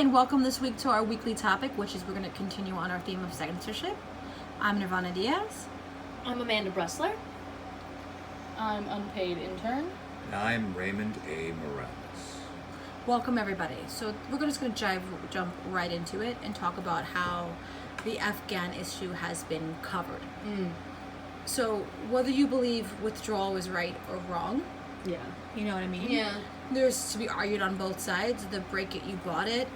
and welcome this week to our weekly topic, which is we're going to continue on our theme of censorship. I'm Nirvana Diaz. I'm Amanda Bressler. I'm unpaid intern. And I'm Raymond Morales. Welcome, everybody. So we're just going to jump right into it and talk about how the Afghan issue has been covered. So whether you believe withdrawal was right or wrong, Yeah. you know what I mean? Yeah. There's to be argued on both sides. The break it, you bought it.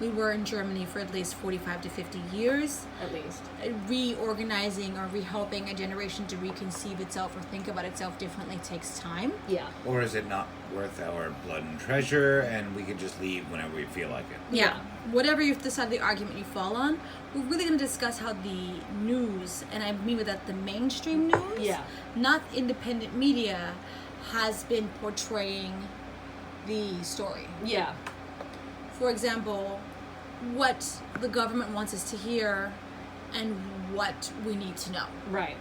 We were in Germany for at least 45 to 50 years. At least. Reorganizing or rehelping a generation to reconceive itself or think about itself differently takes time. Yeah. Or is it not worth our blood and treasure and we can just leave whenever we feel like it? Yeah. Whatever you decide the argument you fall on, we're really going to discuss how the news, and I mean with that the mainstream news, not independent media, has been portraying the story. Yeah. For example, what the government wants us to hear and what we need to know. Right.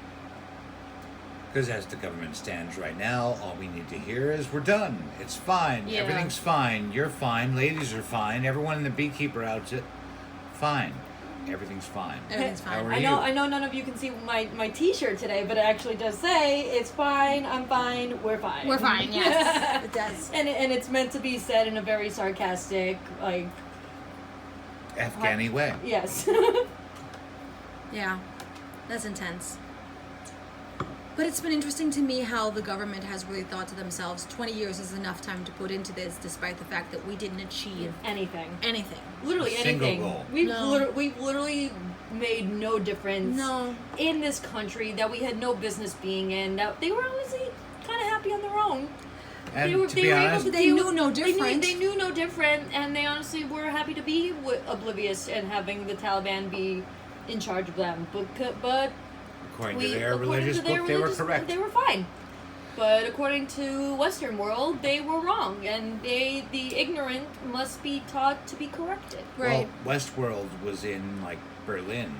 Because as the government stands right now, all we need to hear is we're done. It's fine. Yeah. Everything's fine. You're fine. Ladies are fine. Everyone in the beekeeper outfit, fine. Everything's fine. Everything's fine. How are I know none of you can see my t-shirt today, but it actually does say it's fine, I'm fine, we're fine. We're fine, yes. It does. And it's meant to be said in a very sarcastic, like, Afghani way. yes. Yeah, that's intense. But it's been interesting to me how the government has really thought to themselves, 20 years is enough time to put into this, despite the fact that we didn't achieve Anything. anything. Literally A single anything. goal. We've literally made no difference No. in this country that we had no business being in. That they were honestly kind of happy on their own. And to be honest, They knew no different. They knew no different, and they honestly were happy to be oblivious and having the Taliban be in charge of them. But according to their religious book, they were correct. They were fine. But according to Western world, they were wrong, and the ignorant must be taught to be corrected. Right. Well, Westworld was in like Berlin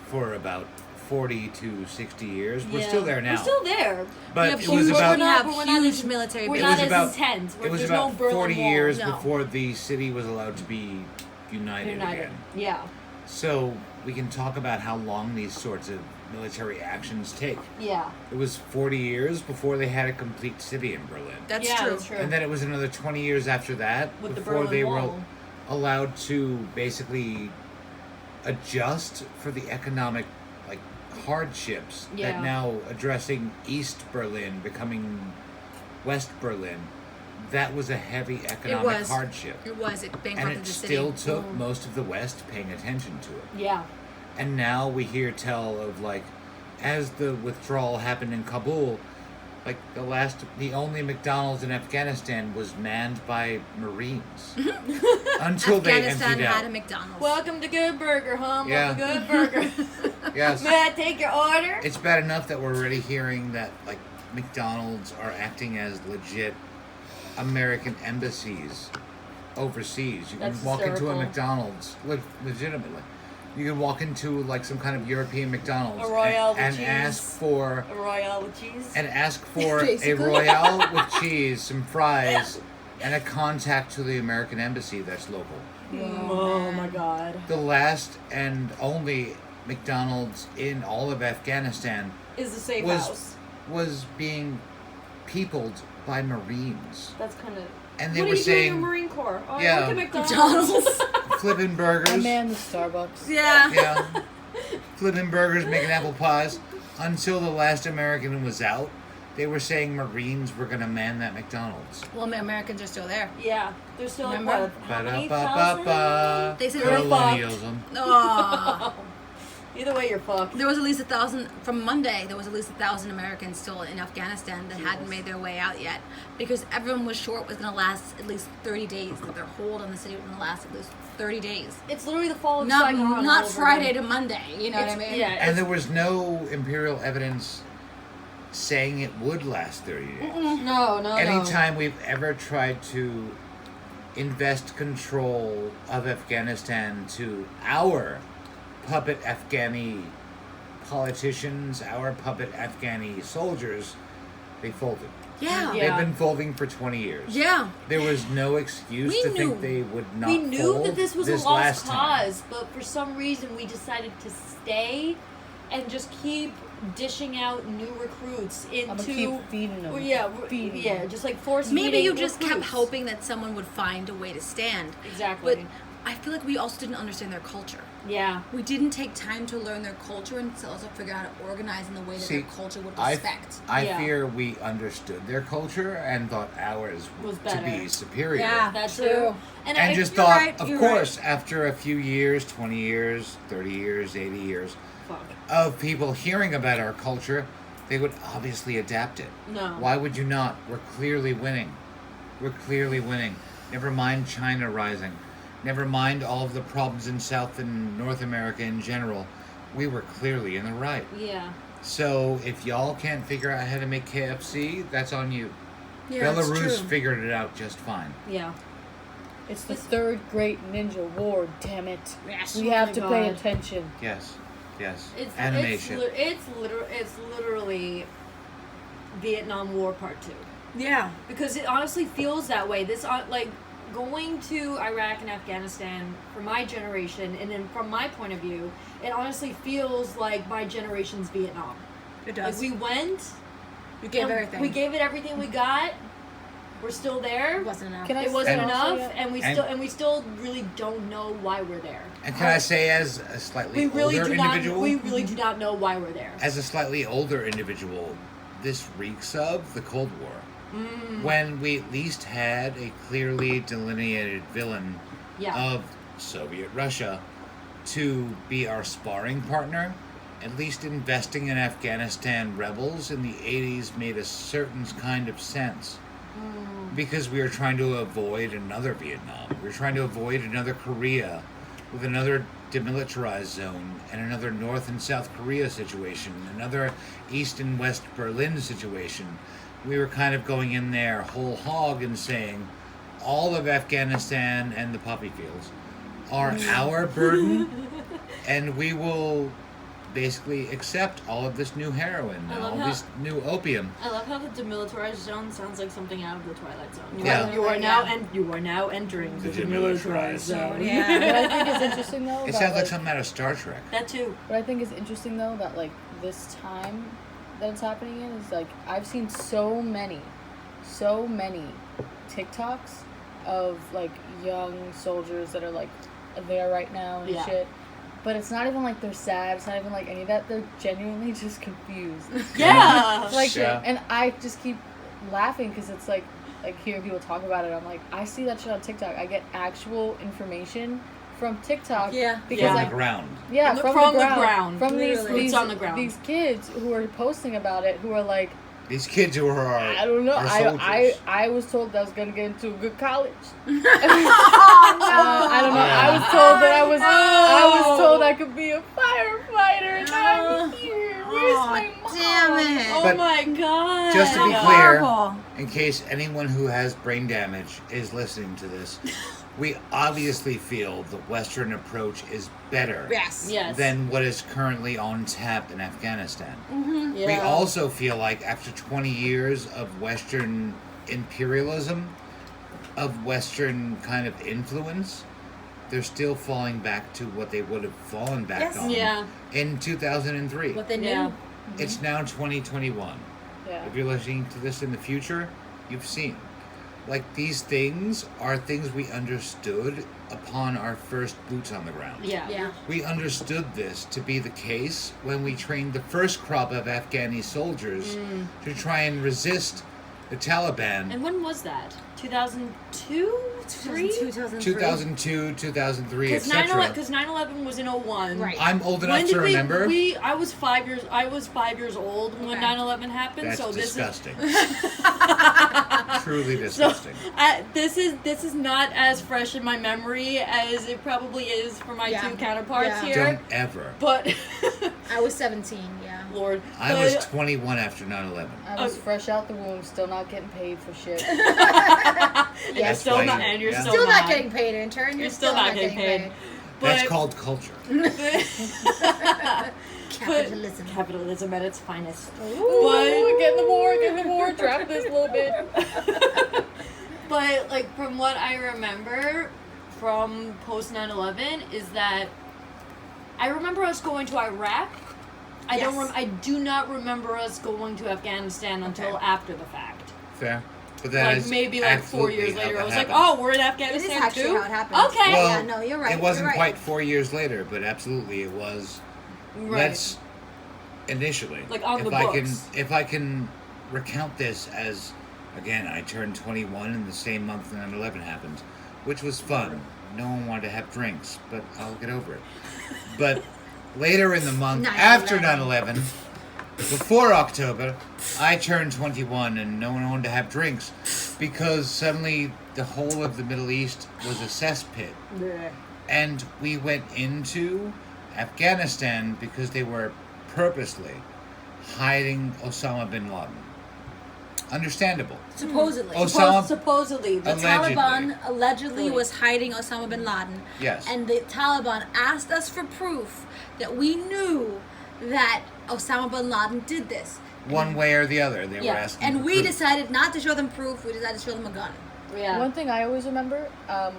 for about 40 to 60 years. We're still there now. We're still there. But have it was huge, about we have we're not huge as- military We're It not was as about- intense. it was There's about no Berlin 40 Wall. years No. before the city was allowed to be united again. Yeah. So we can talk about how long these sorts of military actions take. Yeah. It was 40 years before they had a complete city in Berlin. That's Yeah, true. that's true. And then it was another 20 years after that With the before Berlin they Wall. were allowed to basically adjust for the economic like hardships Yeah. that now addressing East Berlin becoming West Berlin. That was a heavy economic was. hardship. It was. It And bankrupted it the city. still took most of the West paying attention to it. Yeah. And now we hear tell of like, as the withdrawal happened in Kabul, like the only McDonald's in Afghanistan was manned by Marines until they Afghanistan emptied had a out. McDonald's. Welcome to Good Burger, hum. Yeah. Of a Good Burger. Yes, May I take your order? it's bad enough that we're already hearing that like McDonald's are acting as legit American embassies overseas. You can That's walk into a hysterical. McDonald's legitimately. You can walk into like some kind of European McDonald's A Royale with and cheese. ask for A Royale with cheese. a Basically. Royale with cheese, some fries, and a contact to the American embassy that's local. Oh my God. The last and only McDonald's in all of Afghanistan Is the safe was house. was being peopled by Marines. That's kind of. And they what were are you doing in saying, Marine Corps? Oh, Yeah. I work at McDonald's. flipping burgers. I man the Starbucks. Yeah. Yeah. Flipping burgers, making apple pies. Until the last American was out, they were saying Marines were going to man that McDonald's. Well, Americans are still there. Yeah, they're still like Remember? what? How many thousand? Ba-da-ba-ba-ba. They said You're Colonialism. Oh. Either way, you're fucked. There was at least 1,000 from Monday. There was at least 1,000 Americans still in Afghanistan that hadn't made their way out yet, because everyone was sure it was going to last at least 30 days. That their hold on the city was going to last at least 30 days. It's literally the fall of Not Saigon all not over Friday again. to Monday. You know what I mean? Yeah, And there was no imperial evidence saying it would last 30 days. no. Anytime we've ever tried to invest control of Afghanistan to our puppet Afghani politicians, our puppet Afghani soldiers, they folded. Yeah. Yeah. They've been folding for 20 years. Yeah. There was no excuse We to knew. think they would not We knew fold that this was a lost last time. cause, but for some reason we decided to stay and just keep dishing out new recruits I'm gonna into. keep feeding them. Well, yeah, feeding yeah, them. just like force Maybe feeding you just kept recruits. hoping that someone would find a way to stand. Exactly. But I feel like we also didn't understand their culture. Yeah. We didn't take time to learn their culture and to also figure out how to organize in the way that See, their culture would I respect. Yeah. fear we understood their culture and thought ours Was to better. be superior. That's true. true. And I, just you're thought, right, of you're course, after a few years, 20 years, 30 years, 80 years, fuck. of people hearing about our culture, they would obviously adapt it. No. Why would you not? We're clearly winning. We're clearly winning. Never mind China rising. Never mind all of the problems in South and North America in general. We were clearly in the right. Yeah. So if y'all can't figure out how to make KFC, that's on you. Yeah, it's Belarus true. figured it out just fine. Yeah. It's the third great ninja war, damn it. Yes. We Oh have my to pay God. attention. Yes. Yes. Animation. Animation. It's literally Vietnam War Part 2. Yeah. Because it honestly feels that way. This like going to Iraq and Afghanistan for my generation, and then from my point of view, it honestly feels like my generation's Vietnam. It Like does. we went, We gave and everything. we gave it everything we got. We're still there. It wasn't enough. Can I It wasn't And- enough, and And- we still really don't know why we're there. And can I say, as a slightly older individual, We really do not know why we're there. as a slightly older individual, this reeks of the Cold War. When we at least had a clearly delineated villain Yeah. of Soviet Russia to be our sparring partner, at least investing in Afghanistan rebels in the 80s made a certain kind of sense. Because we were trying to avoid another Vietnam. We were trying to avoid another Korea with another demilitarized zone and another North and South Korea situation, another East and West Berlin situation. We were kind of going in there whole hog and saying all of Afghanistan and the poppy fields are our burden, and we will basically accept all of this new heroin, I love all how- this new opium. I love how the demilitarized zone sounds like something out of the Twilight Zone. Yeah. You are now entering The demilitarized zone. Yeah. What I think is interesting though, It about, sounds like like, something out of Star Trek. That too. what I think is interesting though, that like this time that it's happening in is like I've seen so many TikToks of like young soldiers that are like there right now and Yeah. shit. But it's not even like they're sad. It's not even like any of that. They're genuinely just confused. Yeah. Like, Yeah. and I just keep laughing because it's like hearing people talk about it. I'm like, I see that shit on TikTok. I get actual information from TikTok. Yeah. Because Yeah. From like, the ground. yeah, From the ground. From Literally. these It's on the ground. these kids who are posting about it, who are like, These kids who are our, I don't know. our soldiers. I was told that I was gonna get into a good college. I don't know. I was told that I was told I could be a firefighter. And I'm here. Where's my mom? Damn it. Oh But my god. just to be clear, Horrible. in case anyone who has brain damage is listening to this, we obviously feel the Western approach is better Yes. Yes. than what is currently on tap in Afghanistan. Yeah. We also feel like after 20 years of Western imperialism, of Western kind of influence, they're still falling back to what they would have fallen back Yes. on Yeah. in 2003. What they knew. Yeah. It's now 2021. Yeah. If you're listening to this in the future, you've seen. Like, these things are things we understood upon our first boots on the ground. Yeah. Yeah. We understood this to be the case when we trained the first crop of Afghani soldiers to try and resist the Taliban. And when was that? 2002? 3? 2002, 2003, etc. Because 9/11 was in 01. Right. I'm old enough When to did remember. I was 5 years old when Okay. 9/11 happened. That's so disgusting. this Truly is so disgusting. this is not as fresh in my memory as it probably is for my Yeah. two counterparts Yeah. here. Don't ever. But I was 17, yeah. Lord, I was 21 after 9/11. I was fresh out the womb, still not getting paid for shit. you're That's still why not, you- and you're yeah. Still not getting paid, intern. You're still not getting paid. That's But called culture. Capitalism at its finest. Ooh, get in the war, drop this a little bit. But, like, from what I remember from post 9/11 is that I remember us going to Iraq. I do not remember us going to Afghanistan until after the fact. Fair. But that like is maybe like 4 years absolutely later, how I was it like, happened. "Oh, we're in Afghanistan It is actually too." how it happened. Okay. Well, yeah, no, you're right. It wasn't you're right. quite 4 years later, but absolutely it was. Right. Let's initially, Like on if the I books. if I can recount this as, again, I turned 21 in the same month 9/11 happened, which was fun. No one wanted to have drinks, but I'll get over it. But later in the month, 9/11. after 9/11, before October, I turned 21 and no one wanted to have drinks because suddenly the whole of the Middle East was a cesspit. Yeah. And we went into Afghanistan because they were purposely hiding Osama bin Laden. Understandable. Supposedly. Supposedly. The Allegedly. Taliban allegedly was hiding Osama bin Laden. Yes. And the Taliban asked us for proof that we knew that Osama bin Laden did this. One way or the other, they were asking. And for we proof. decided not to show them proof. We decided to show them a gun. Yeah. One thing I always remember, I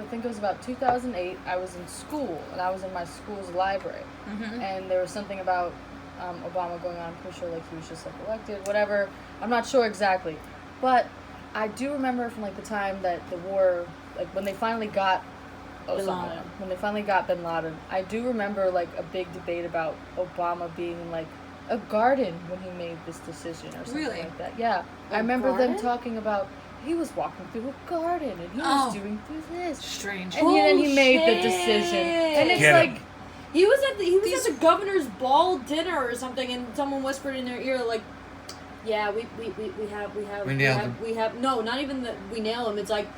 think it was about 2008, I was in school, and I was in my school's library. Mm-hmm. And there was something about Obama going on. I'm pretty sure like he was just like elected, whatever. I'm not sure exactly. But I do remember from like the time that the war, like when they finally got Osama, when they finally got bin Laden, I do remember like a big debate about Obama being in like a garden when he made this decision or something Really? like that. Yeah. A I remember garden? them talking about he was walking through a garden and he was doing through this. Strange. And then he made the decision. And it's Get like him. He was at the governor's ball dinner or something, and someone whispered in their ear like, "Yeah, we nailed him." No, not even that we nail him. It's like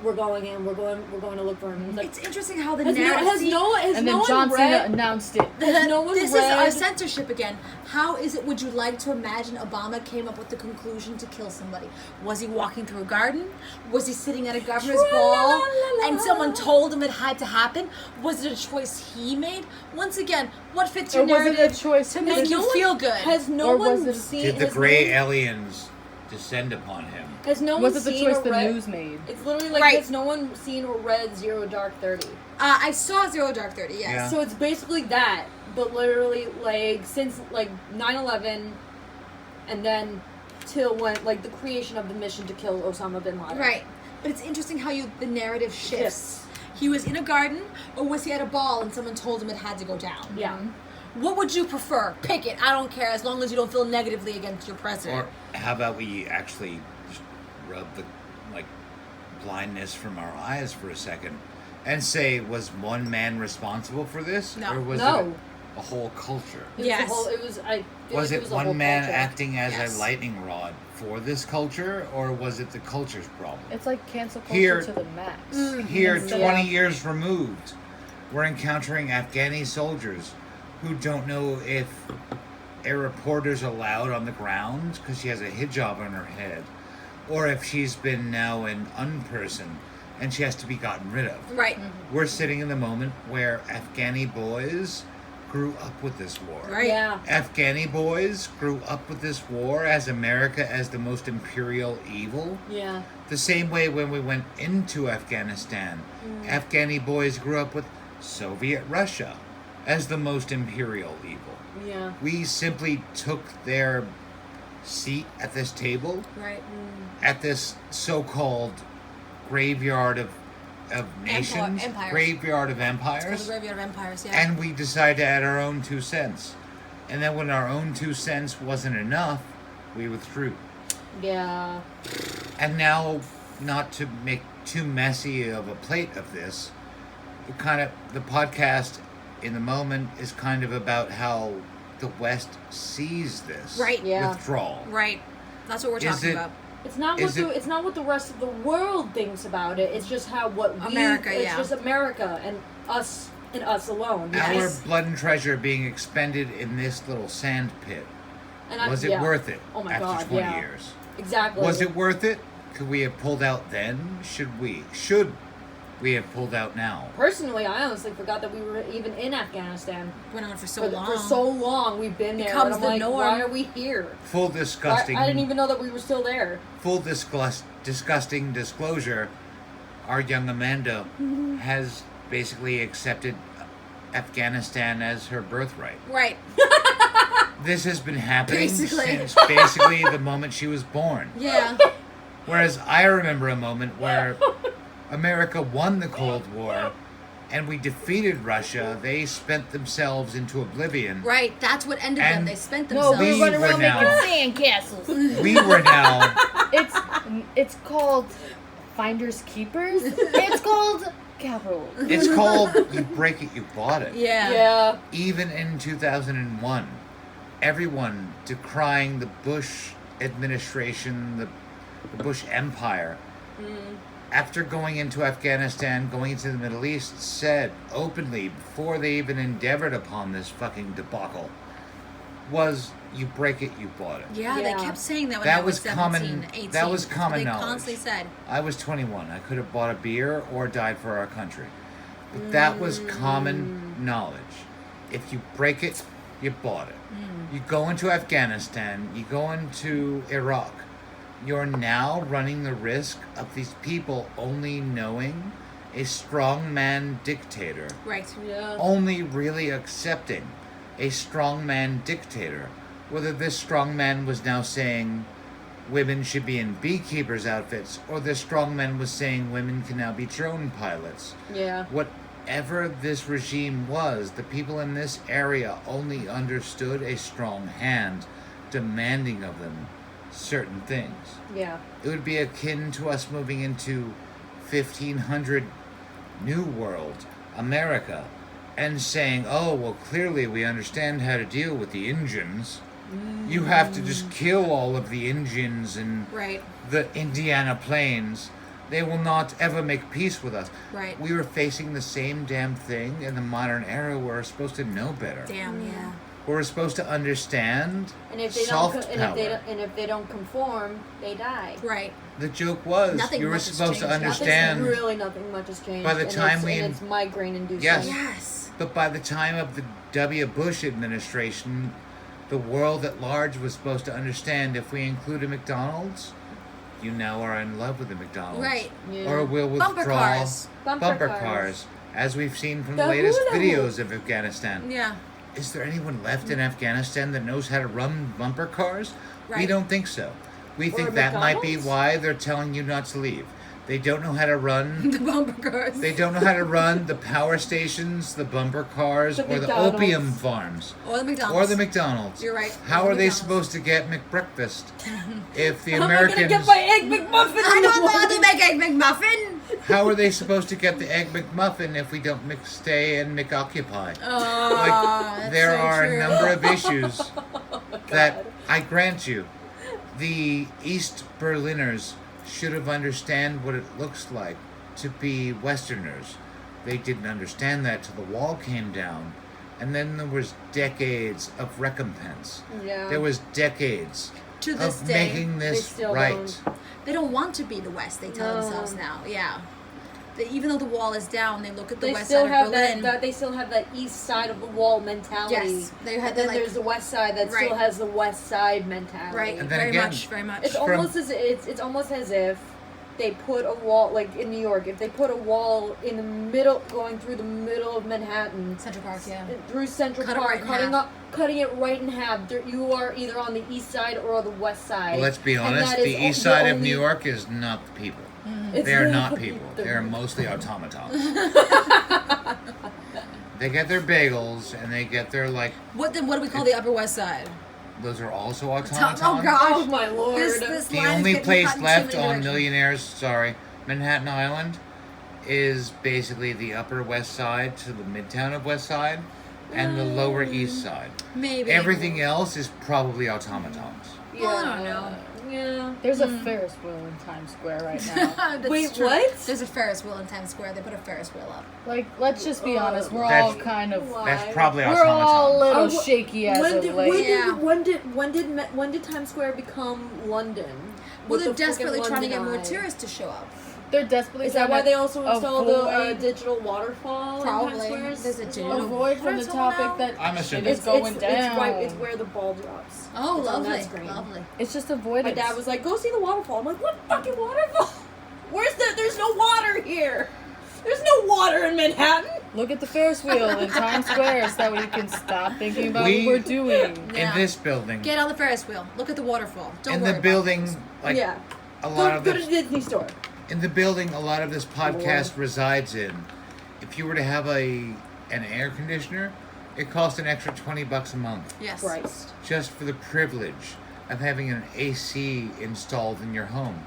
we're going in, we're going to look for him. It's like, It's interesting how the has narrative... and then John Cena announced it. Has no one this read? is our censorship again. How is it, would you like to imagine Obama came up with the conclusion to kill somebody? Was he walking through a garden? Was he sitting at a governor's ball and someone told him it had to happen? Was it a choice he made? Once again, what fits your Or was it narrative a choice to make you feel good? Has no Or was one it- seen? Did the has gray no, aliens descend upon him? Has no Was one it the seen choice or the read? news made? It's literally like Right. has no one seen or read Zero Dark 30? I saw Zero Dark 30, yes. Yeah. So it's basically that, but literally like since like 9/11, and then till when like the creation of the mission to kill Osama bin Laden. Right. But it's interesting how the narrative shifts. Yes. He was in a garden, or was he at a ball and someone told him it had to go down? Yeah. What would you prefer? Pick it. I don't care, as long as you don't feel negatively against your president. Or how about we actually just rub the blindness from our eyes for a second and say, was one man responsible for this? No. Or was No. it a whole culture? It was Yes. a whole, it was. I feel Was like it was a whole one man culture. acting as Yes. a lightning rod for this culture, or was it the culture's problem? It's like cancel culture Here- to the max. Here, Instead 20 of- years removed, we're encountering Afghani soldiers who don't know if a reporter's allowed on the ground because she has a hijab on her head, or if she's been now an unperson and she has to be gotten rid of. Right. We're sitting in the moment where Afghani boys grew up with this war. Right. Yeah. Afghani boys grew up with this war as America as the most imperial evil. Yeah. The same way when we went into Afghanistan, Afghani boys grew up with Soviet Russia as the most imperial evil. Yeah. We simply took their seat at this table, Right. at this so-called graveyard of nations, empires. graveyard of It's called empires, the Graveyard of Empires, yeah. and we decided to add our own 2 cents. And then when our own 2 cents wasn't enough, we withdrew. Yeah. And now, not to make too messy of a plate of this, the podcast in the moment is kind of about how the West sees this Right. Yeah. withdrawal. Right. That's what we're Is talking it- about. It's not Is what it's not what the rest of the world thinks about it. It's just how what we. America, It's yeah. just America and us alone. Yes. Our blood and treasure being expended in this little sand pit. And Was it yeah. worth it Oh my after God, 20 yeah. years? Exactly. Was it worth it? Could we have pulled out then? Should we we have pulled out now. Personally, I honestly forgot that we were even in Afghanistan. Went on for so long. For so long, we've been there. Becomes and I'm the like, norm. why are we here? Full disgusting. I didn't even know that we were still there. Full disgusting disclosure. Our young Amanda has basically accepted Afghanistan as her birthright. Right. This has been happening Basically. since basically the moment she was born. Yeah. Whereas I remember a moment where America won the Cold War and we defeated Russia. They spent themselves into oblivion. Right. That's what ended them. And They spent No, themselves. we we run were around now- making sandcastles. We were now It's called Finders Keepers. It's called Capital. it's called you break it, you bought it. Yeah. Yeah. Even in 2001, everyone decrying the Bush administration, the Bush empire, after going into Afghanistan, going into the Middle East, said openly, before they even endeavored upon this fucking debacle, was you break it, you bought it. Yeah, Yeah. they kept saying that when That I was was 17, common- 18. that was That's what common they knowledge. constantly said. I was 21. I could have bought a beer or died for our country. But that was common knowledge. If you break it, you bought it. You go into Afghanistan, you go into Iraq, you're now running the risk of these people only knowing a strongman dictator, Right. Yeah. only really accepting a strongman dictator. Whether this strongman was now saying women should be in beekeepers' outfits, or this strongman was saying women can now be drone pilots. Yeah. Whatever this regime was, the people in this area only understood a strong hand demanding of them certain things. Yeah. It would be akin to us moving into 1500 New World, America, and saying, oh, well, clearly we understand how to deal with the Indians. You have to just kill all of the Indians in Right. the Indiana Plains. They will not ever make peace with us. Right. We were facing the same damn thing in the modern era. We're supposed to know better. Damn, yeah. We're supposed to understand And if they soft don't, power. and if they don't conform, they die. Right. The joke was Nothing you were much has supposed to changed. understand, Really, nothing much has changed. By the and time it's, we- and it's migraine inducing. Yes. Yes. but by the time of the W. Bush administration, the world at large was supposed to understand if we include a McDonald's, you now are in love with the McDonald's. Right. Yeah. Or will Bumper withdraw cars. Bumper cars, cars. as we've seen from The the latest hula hoop. videos of Afghanistan. Yeah. Is there anyone left in Afghanistan that knows how to run bumper cars? We Right. don't think so. We think Or that might be McDonald's? why they're telling you not to leave. They don't know how to run. The bumper cars. They don't know how to run the power stations, the bumper cars, The or the McDonald's. opium farms. Or the McDonald's. Or the McDonald's. You're right. How Or are they McDonald's. supposed to get McBreakfast if the How am I Americans... gonna get my egg McMuffin? I in the don't know how to morning? make egg McMuffin. How are they supposed to get the Egg McMuffin if we don't stay and McOccupy? Oh, that's There so are true. a number of issues that I grant you, the East Berliners should have understand what it looks like to be Westerners. They didn't understand that till the wall came down, and then there was decades of recompense. Yeah. There was decades To this of day, making this still right. don't. they don't want to be the West. They tell No. themselves now. Yeah. Even though the wall is down, they look at the They west still side have of Berlin. that. They still have that east side of the wall mentality. Yes, they had And then that, like- there's the west side that Right. still has the west side mentality. Right. And then Very again, much. Very much. It's almost as it's almost as if they put a wall, like in New York, if they put a wall in the middle, going through the middle of Manhattan, Central Park. Yeah. through Central Cut it Park, right in half. cutting it right in half. You are either on the east side or the west side. Well, let's be And honest, that is the east the side of only- New York is not the people. It's They are the- not people. They are mostly automatons. They get their bagels and they get their, like, What then? What do we call the Upper West Side? those are also Oh automatons. gosh. Oh my lord! This The line is only getting place cut in too left many on directions. Millionaires, sorry, Manhattan Island, is basically the Upper West Side to the Midtown of West Side and the Lower East Side. Maybe. Everything else is probably automatons. Well, I don't know. Yeah. There's a Ferris wheel in Times Square right now. That's Wait, true. what? There's a Ferris wheel in Times Square. They put a Ferris wheel up. Like, let's just be honest, we're That's- all kind of Why? That's probably we're all a automatons. little shaky as When of did, late. Yeah. when did Times Square become London? Well, With they're the frickin' desperately trying to get London more Eye. tourists to show up. they're desperately. Is that why they also installed the avoid- digital waterfall in Probably. Times Square? There's a digital avoid from the waterfall topic now? that I'm shit assuming. is going down. It's where the ball drops. Oh, It's on lovely. that screen. Lovely. It's just avoidance. My dad was like, "Go see the waterfall." I'm like, "What fucking waterfall? There's no water here. There's no water in Manhattan." Look at the Ferris wheel in Times Square so that way you can stop thinking about We- what we're doing. Yeah. In this building, Get on the Ferris wheel. Look at the waterfall. Don't in worry the about building, things. like Yeah. a lot of Go to this, the Disney store. in the building, a lot of this podcast resides in. If you were to have an air conditioner, it costs an extra $20 a month Yes. Christ. just for the privilege of having an AC installed in your home.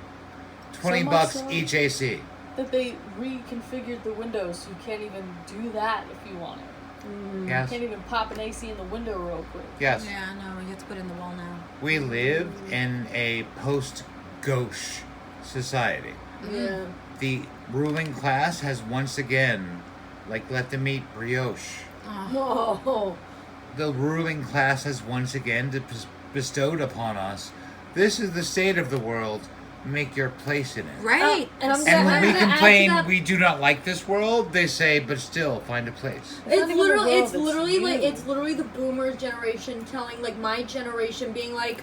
$20 so- each AC. That they reconfigured the windows so you can't even do that if you want it. Yes. You can't even pop an AC in the window real quick. Yes. Yeah, no, you have to put it in the wall now. We live in a post-gauche society. Yeah. The ruling class has once again, let them eat brioche. Oh. Oh. The ruling class has once again bestowed upon us, this is the state of the world, make your place in it. Right. And I'm And when I'm we gonna add to complain that- we do not like this world, they say, but still, find a place. It's not even the world, it's you. literally the boomers generation telling like my generation being like,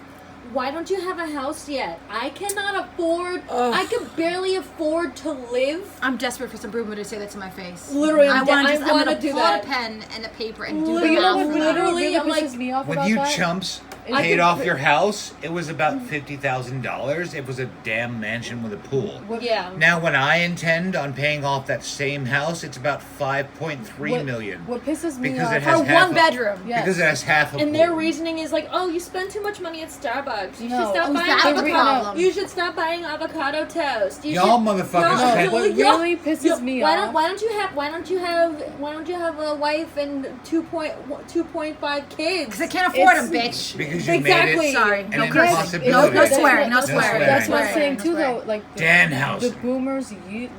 why don't you have a house yet? I cannot afford. Ugh. I could barely afford to live. I'm desperate for some boomer to say that to my face. Literally, I I'm want de- to I I'm wanna gonna do pull that. out a pen and a paper and do But the you know math what for literally that. Literally, I'm pisses like- me off When about you that? chumps I paid could- off your house, it was about $50,000. It was a damn mansion with a pool. Yeah. Now, when I intend on paying off that same house, it's about $5.3 million. What pisses me Because off it has For half one a- bedroom. Yes. Because it has half a And pool. their reasoning is like, oh, you spend too much money at Starbucks. You No. should stop Oh, buying that's the avocado. problem. You should stop buying avocado toast. You Y'all should- motherfuckers Y'all- pay- What y'all- really pisses y'all- me why off. Don't, why don't you have a wife and 2.5 kids? Because I can't afford them, It's- bitch. Because you Exactly. made it Sorry. an No Yes, cursing. impossibility. No it's- swearing. No that's- swearing. That's what No I'm saying swearing. too, No though. swearing. Like the Danhausen. boomers,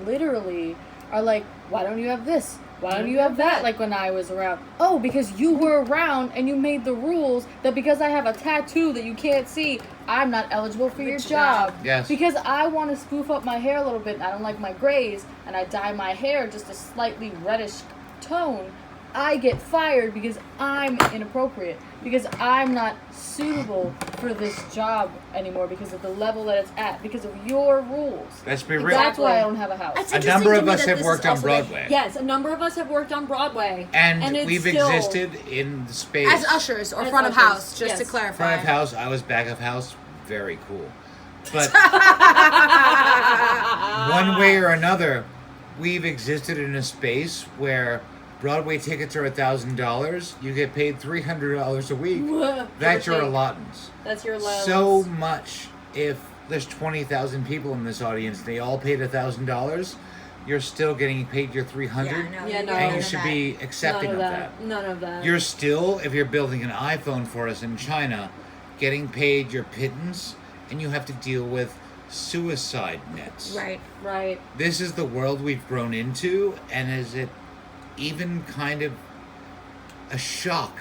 literally are like, why don't you have this? Why don't you have that? Like when I was around. Oh, because you were around and you made the rules that because I have a tattoo that you can't see, I'm not eligible for your job. Yes. Because I want to spoof up my hair a little bit and I don't like my grays and I dye my hair just a slightly reddish tone. I get fired because I'm inappropriate. Because I'm not suitable for this job anymore because of the level that it's at. Because of your rules. Let's be real. That's why I don't have a house. That's A interesting number to of me us that have this worked is on also like- Broadway. Yes, a number of us have worked on Broadway. And it's we've still- existed in the space. As ushers or As front of ushers, house, just to yes. clarify. Front of house, I was back of house. Very cool. But one way or another, we've existed in a space where Broadway tickets are $1,000. You get paid $300 a week. That's your allotments. That's your allowance. So much. If there's 20,000 people in this audience, they all paid $1,000. You're still getting paid your $300, Yeah, no. and you None should be accepting None of of that. None of that. You're still, if you're building an iPhone for us in China, getting paid your pittance, and you have to deal with suicide nets. Right. right. This is the world we've grown into, and is it even kind of a shock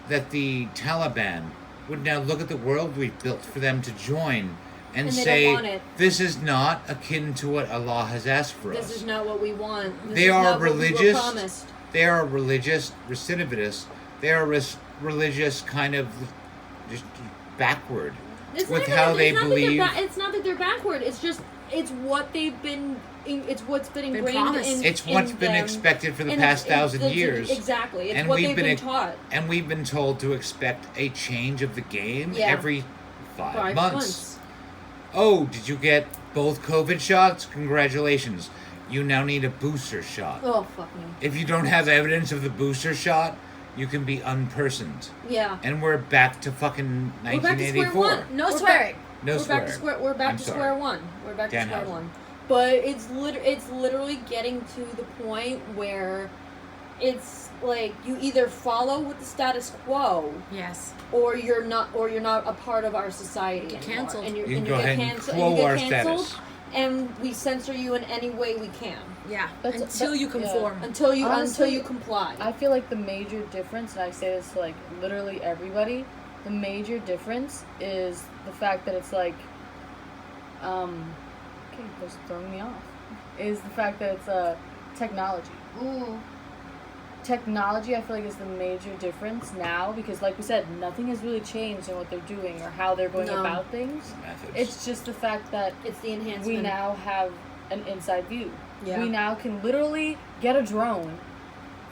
that the Taliban would now look at the world we've built for them to join and And they say, don't want it. this is not akin to what Allah has asked for This us. is not what we want. This They is are not what we were religious. promised. They are religious recidivists. They are religious kind of just backward It's with not how that, they it's not believe. That it's not that they're backward. It's just it's what they've been. It's what's been Been ingrained promised. in. It's what's in been them. expected for the And past it's- 1,000 years. Exactly. It's And what we've they've been been ex- taught. And we've been told to expect a change of the game Yeah. every 5 5 months. Oh, did you get both COVID shots? Congratulations. You now need a booster shot. Oh fuck me. If you don't have evidence of the booster shot, you can be unpersoned. Yeah. And we're back to fucking We're back to square 1984. one. No We're swearing. No We're swearing. back to square. We're back I'm to sorry. square one. We're back to square Danhausen. one. But it's literally getting to the point where it's like you either follow with the status quo Yes. or you're not a part of our society Get anymore. canceled. And You can you go get ahead and canceled. quo You get our canceled, status. and we censor you in any way we can Yeah. That's- Until that- you yeah. conform. until you Honestly, comply. I feel like the major difference, and I say this to like literally everybody, the major difference is the fact that it's like, okay, that's throwing me off. is the fact that it's technology. Ooh. Technology, I feel like, is the major difference now because, like we said, nothing has really changed in what they're doing or how they're going about things. Methods. It's just the fact that It's the enhancement. we now have an inside view. Yeah. We now can literally get a drone,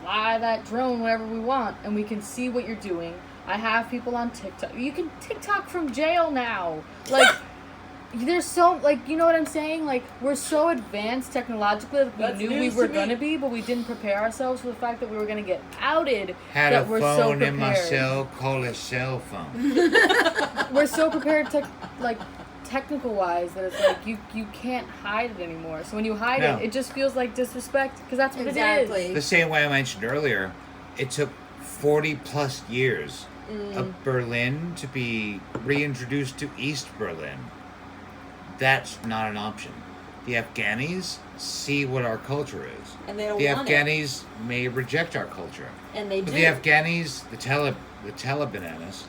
fly that drone wherever we want, and we can see what you're doing. I have people on TikTok. You can TikTok from jail now. Like, there's so, like, you know what I'm saying? Like, we're so advanced technologically that That's we knew we news were to going to me. be, but we didn't prepare ourselves for the fact that we were going to get outed. Had that a we're so phone in prepared. my cell, call it cell phone. We're so prepared, technical wise, that it's like you can't hide it anymore. So when you hide No. it just feels like disrespect because that's what it Exactly. is. The same way I mentioned earlier, it took 40 plus years of Berlin to be reintroduced to East Berlin. That's not an option. The Afghanis see what our culture is. And they don't The want Afghanis may reject our culture. it. And they But do. the Afghanis, the Talibananas,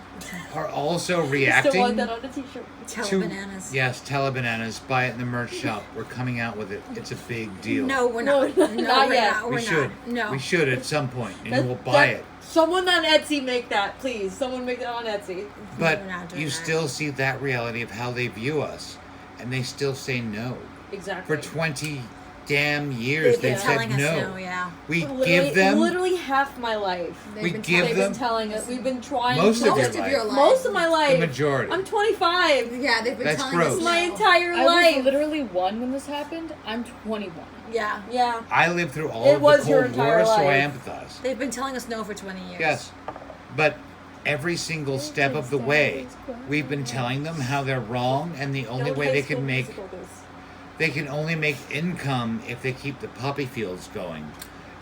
are also Still reacting want that on a t-shirt. Tell to... bananas. Yes, Talibananas. Buy it in the merch shop. We're coming out with it. It's a big deal. No, we're No, not. not we're yet. Not. we We're should. Not. No. We should at some point, and That- we'll buy that- it. Someone on Etsy make that, please. Someone make that on Etsy. But we're not doing you that. still see that reality of how they view us, and they still say no. Exactly. For 20 damn years, They've been they've telling said us no. no, yeah. We For give them literally half my life. We been give They've them been telling us. We've been trying. most of Most your of your life. life. Most of my life. The majority. I'm 25. Yeah, they've been That's telling gross. us My no. entire I life. was literally 1 when this happened. I'm 21. Yeah. Yeah. I lived through all It of was the your Cold War, entire so I life. empathize. They've been telling us no for 20 years. Yes. But every single step of the way, we've been telling them how they're wrong, and the only No way high they school can make musical is- they can only make income if they keep the poppy fields going.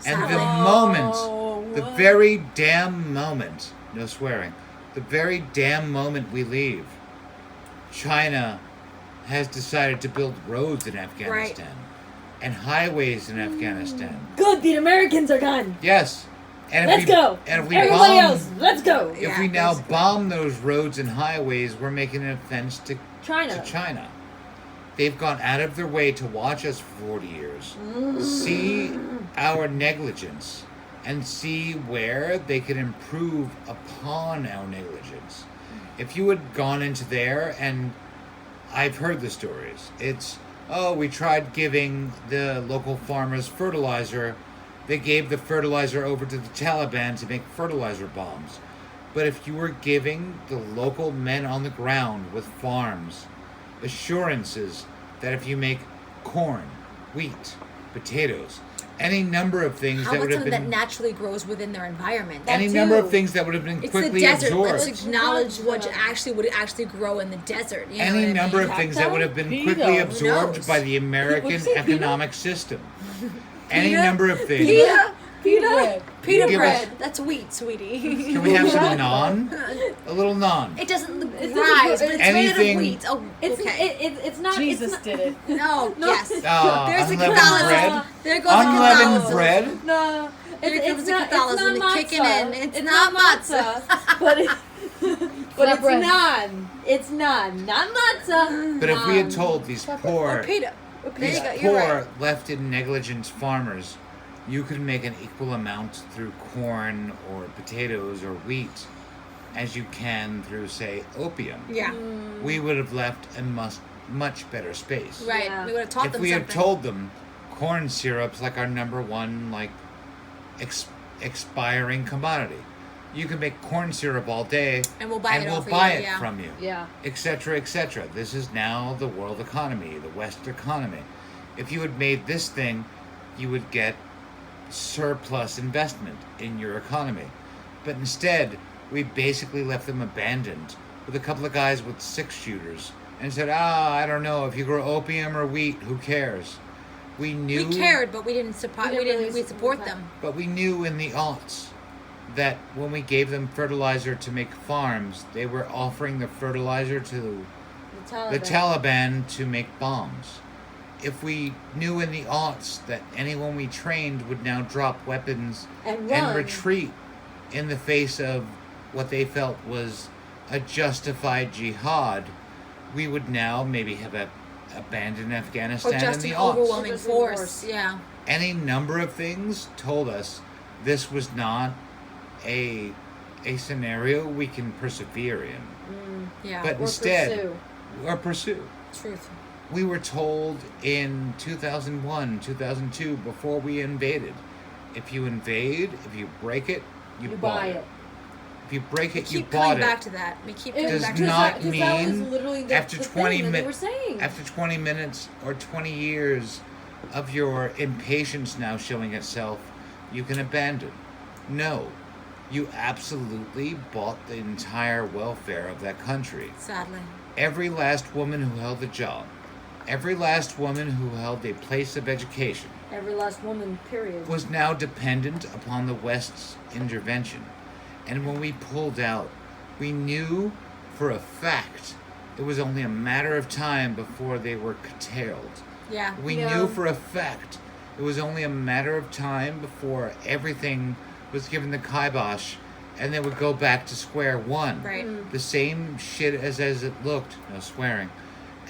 And Sadly. the moment, the very damn moment, no swearing, the very damn moment we leave, China has decided to build roads in Afghanistan and highways in Afghanistan. Good, the Americans are gone. Yes. And Let's go. And if we Everybody bomb, else, let's go. if Yeah, we now basically. bomb those roads and highways, we're making an offense to China. China. They've gone out of their way to watch us for 40 years, see our negligence, and see where they can improve upon our negligence. If you had gone into there, and I've heard the stories, it's, oh, we tried giving the local farmers fertilizer. They gave the fertilizer over to the Taliban to make fertilizer bombs. But if you were giving the local men on the ground with farms assurances that if you make corn, wheat, potatoes, any number of things How that about would have something that been naturally grows within their environment? any too. number of things that would have been It's quickly the desert. absorbed. Let's acknowledge what Cacti. would actually grow in the desert. You know Any what I number mean? of things that would have been Peter. quickly Who absorbed knows? by the American What'd you say, Peter? economic system. Any Pita? number of things. Pita bread. Pita Give bread. us- That's wheat, sweetie. Can we have some naan? A little naan. It doesn't look It's rise, not- but it's anything- made of wheat. Oh, It's okay. it's not. Jesus it's not, did it. No, No. yes. There's the Unleavened Catholicism. bread. There goes Unleavened the bread. No, Here it's comes the not. Catholicism It's not kicking matzah. in. It's not matzah. but it, but it's bread. naan. It's naan, not matzah. But if we had told these Or poor, pita. There these you go. You're poor right. left in negligence farmers, you could make an equal amount through corn or potatoes or wheat as you can through, say, opium. Yeah. We would have left a much better space. Right. Yeah. We would have taught If them we something. had told them corn syrup's like our number one expiring commodity. You can make corn syrup all day And we'll buy and it we'll off of buy you, it yeah. from you. Yeah. Etc., etc. This is now the world economy, the West economy. If you had made this thing, you would get surplus investment in your economy. But instead, we basically left them abandoned with a couple of guys with 6-shooters and said, I don't know, if you grow opium or wheat, who cares? We knew... We cared, but we didn't support. We We didn't didn't. really We support support them. But we knew in the aughts that when we gave them fertilizer to make farms, they were offering the fertilizer to the Taliban to make bombs. If we knew in the aughts that anyone we trained would now drop weapons And and run. retreat in the face of what they felt was a justified jihad, we would now maybe have a abandon Or Afghanistan just in an the aughts. overwhelming force. Yeah. Any number of things told us this was not a scenario we can persevere in. Yeah. But instead, pursue. Truth. We were told in 2001, 2002, before we invaded, if you invade, if you break it, you buy it. If you break it, you bought it. We keep coming back to that. We keep coming back to that. Does not mean after 20 minutes, after 20 minutes or 20 years of your impatience now showing itself, you can abandon. No. You absolutely bought the entire welfare of that country. Sadly. Every last woman who held a job, every last woman who held a place of education, every last woman, period, was now dependent upon the West's intervention. And when we pulled out, we knew for a fact it was only a matter of time before they were curtailed. Yeah. We knew for a fact it was only a matter of time before everything was given the kibosh and they would go back to square one. Right. The same shit as it looked, no swearing,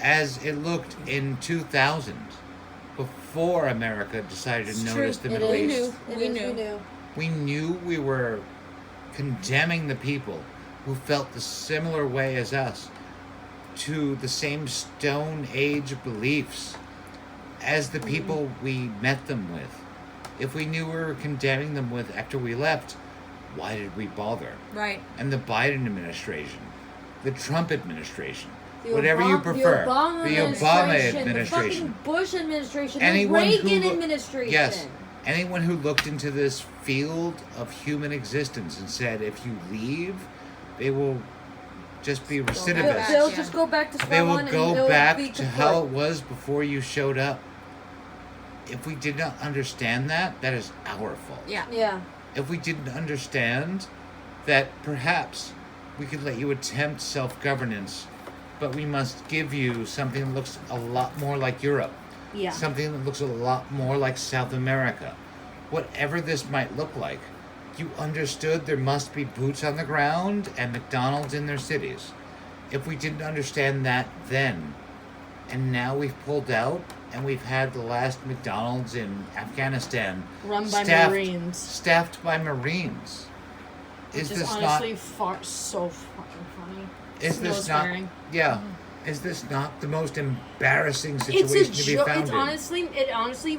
as it looked in 2000 before America decided to notice the Middle East. We knew we were condemning the people who felt the similar way as us to the same Stone Age beliefs as the people we met them with. If we knew we were condemning them with after we left, why did we bother? Right. And the Biden administration, the Trump administration, whatever you prefer, the Obama administration, the fucking Bush administration, the Reagan administration. Yes. Anyone who looked into this field of human existence and said, if you leave, they will just be recidivists. They'll just go back to square one. They will go back to how it was before you showed up. If we did not understand that, that is our fault. Yeah. Yeah. If we didn't understand that perhaps we could let you attempt self-governance, but we must give you something that looks a lot more like Europe. Yeah. Something that looks a lot more like South America. Whatever this might look like, you understood there must be boots on the ground and McDonald's in their cities. If we didn't understand that then, and now we've pulled out, and we've had the last McDonald's in Afghanistan run by Marines. Staffed by Marines. Is this honestly so fucking funny? Is this not? Yeah. Is this not the most embarrassing situation to be found in? It honestly,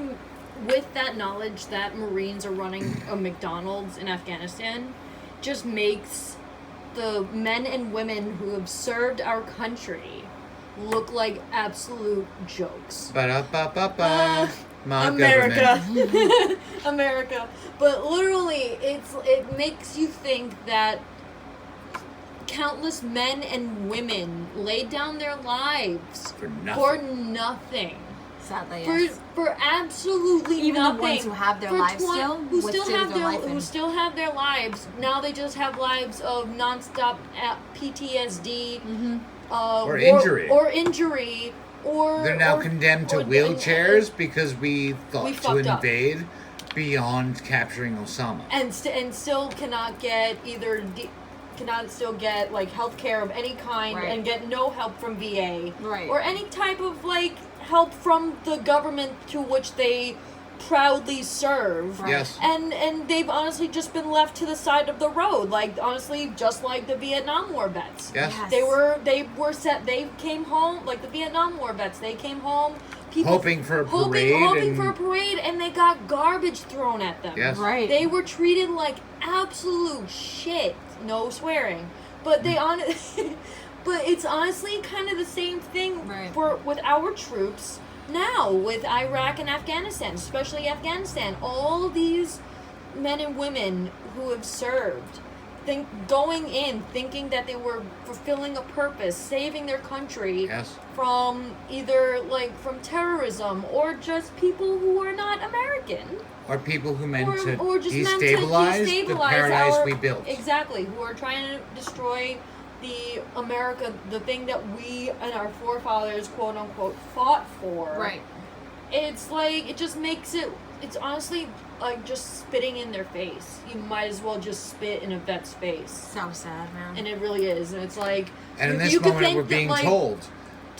with that knowledge that Marines are running a McDonald's in Afghanistan, just makes the men and women who have served our country look like absolute jokes. My America. America. But literally, it makes you think that countless men and women laid down their lives for nothing. Sadly, yes. For absolutely even nothing. The ones who have their lives still, who still have their lives. Now they just have lives of nonstop PTSD, or injury, or they're now condemned to wheelchairs because we thought to invade beyond capturing Osama, and still cannot get like health care of any kind, and get no help from VA, or any type of like help from the government to which they proudly serve. Yes. And they've honestly just been left to the side of the road, like honestly just like the Vietnam War vets. Yes. They came home like the Vietnam War vets. They came home hoping for a parade, and they got garbage thrown at them. Yes. Right. They were treated like absolute shit. No swearing. But but it's honestly kind of the same thing with our troops now, with Iraq and Afghanistan, especially Afghanistan. All these men and women who have served, going in thinking that they were fulfilling a purpose, saving their country from either from terrorism or just people who are not American. Or people who meant to destabilize the paradise we built. Exactly, who are trying to destroy the thing that we and our forefathers, quote unquote, fought for. Right. It's like, it just makes it's honestly like just spitting in their face. You might as well just spit in a vet's face. So sad, man. And it really is. And it's like... And in this moment, we're being told,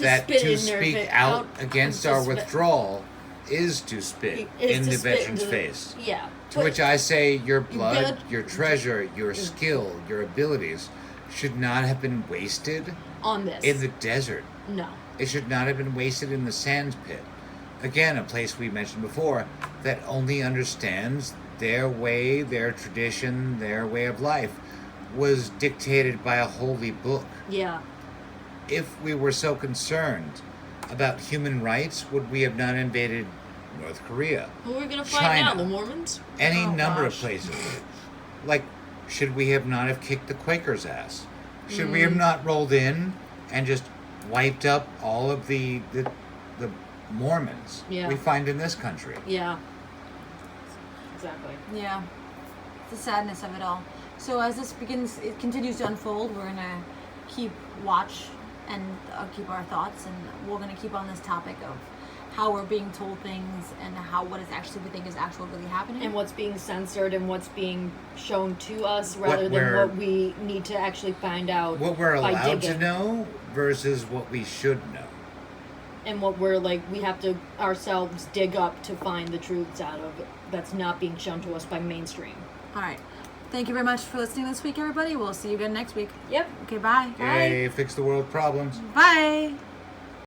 that spit to in their speak fa- out out- against to our spit- withdrawal is to spit is in to the spit veteran's into the- face. Yeah. To which I say your blood, blood- your treasure, your skill, your abilities should not have been wasted on this. in the desert. No. It should not have been wasted in the sands pit. Again, a place we mentioned before that only understands their way, their tradition, their way of life was dictated by a holy book. Yeah. If we were so concerned about human rights, would we have not invaded North Korea? Who are we gonna find China. now? The Mormons? Any Oh, number of gosh. places. Like, should we have not have kicked the Quakers' ass? Should we have not rolled in and just wiped up all of the Mormons Yeah. we find in this country? Yeah. Exactly. Yeah, the sadness of it all. So as this it continues to unfold, we're gonna keep watch and keep our thoughts, and we're gonna keep on this topic of how we're being told things and what is actually we think is actually really happening. And what's being censored and what's being shown to us What rather than we're- what we need to actually find out. What we're by allowed to digging. know versus what we should know. And what we're like, we have to ourselves dig up to find the truths out of that's not being shown to us by mainstream. All right. Thank you very much for listening this week, everybody. We'll see you again next week. Yep. Okay, bye. Yay, fix the world problems. Bye.